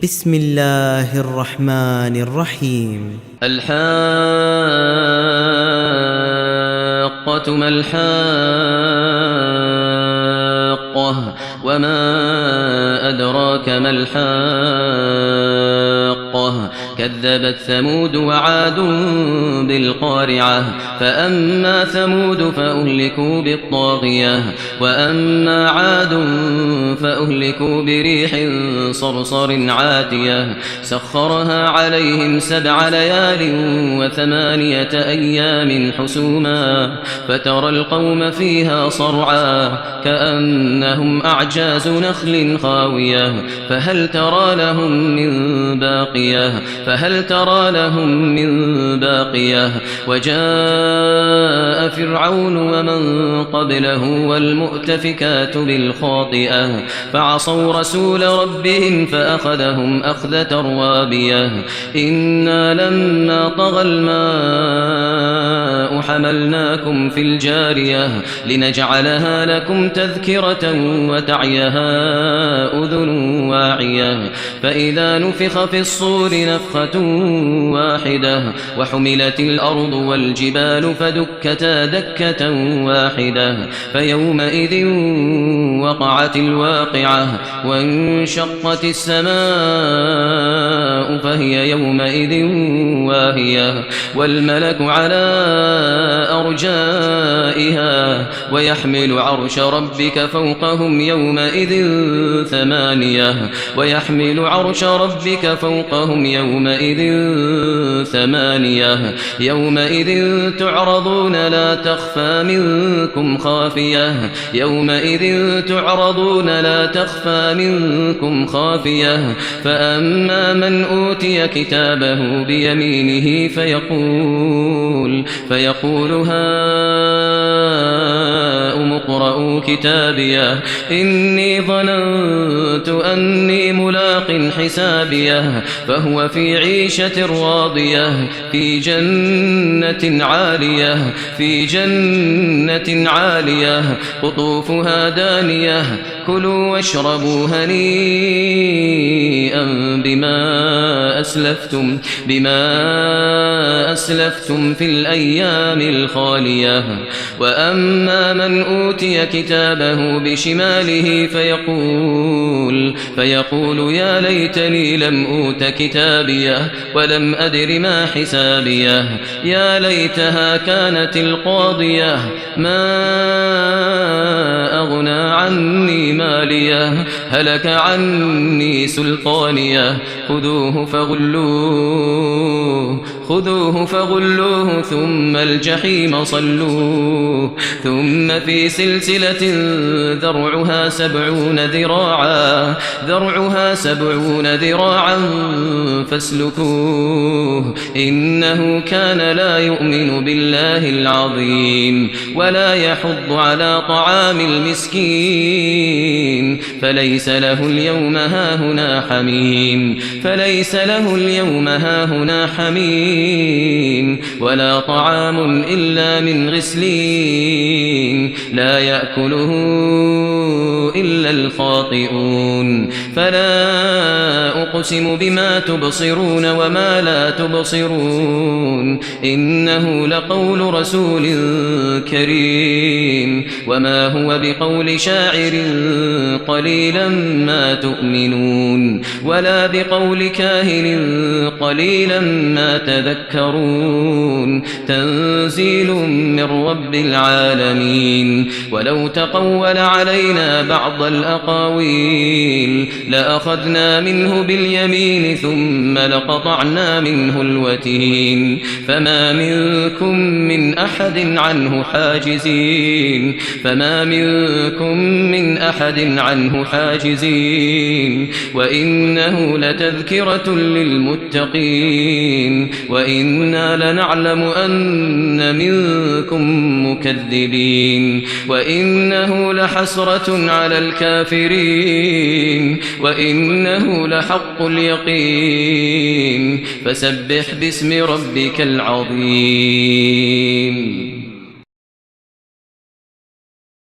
بسم الله الرحمن الرحيم. الحاقة ما الحاقة وما أدراك ما الحاقة كذبت ثمود وعاد بالقارعة فأما ثمود فأهلكوا بالطاغية وأما عاد فأهلكوا بريح صرصر عاتية سخرها عليهم 7 ليال و8 أيام حسوما فترى القوم فيها صرعا كأنهم أعجاز نخل خاوية فهل ترى لهم من باقية وجاء فرعون ومن قبله والمؤتفكات بالخاطئة فعصوا رسول ربهم فأخذهم أخذة رابية إنا لما طغى الماء حملناكم في الجارية لنجعلها لكم تذكرة وتعيها أذن واعية فإذا نفخ في الصور نفخة واحدة وحملت الأرض والجبال فدكتا دكة واحدة فيومئذ وقعت الواقعة وانشقت السماء فهي يومئذ واهية والملك على أرجائها ويحمل عرش ربك فوقهم يومئذ ثمانية يومئذ تعرضون لا تخفى منكم خافية فأما من أوتي كتابه بيمينه فيقول هاؤم اقرءوا كتابيه إني ظننت أني ملاق حسابيه فهو في عيشة راضية في جنة عالية قطوفها دانية كلوا واشربوا هنيئا بما أسلفتم في الأيام الخالية وأما من أوتي كتابه بشماله فيقول يا ليتني لم أوت كتابيه ولم أدر ما حسابيه يا ليتها كانت القاضية ما أغنى عني ماليه هلك عني سلطانيه خذوه فغلوه ثم الجحيم صلوه ثم في سلسلة ذرعها 70 ذراعا فاسلكوه إنه كان لا يؤمن بالله العظيم ولا يحض على طعام المسكين فليس له اليوم هاهنا حميم ولا طعام إلا من غسلين لا يأكله إلا الخاطئون فلا أقسم بما تبصرون وما لا تبصرون إنه لقول رسول كريم وما هو بقول شاعر قليلا ما تؤمنون ولا بقول كاهن قليلا ما تذكرون تنزيل من رب العالمين ولو تقول علينا بعض الأقاويل لأخذنا منه باليمين ثم لقطعنا منه الوتين فما منكم من أحد عنه حاجزين وإنه لتذكرة للمتقين وإنا لنعلم أن منكم مكذبين وإنه لحسرة على الكافرين وإنه لحق اليقين فسبح باسم ربك العظيم.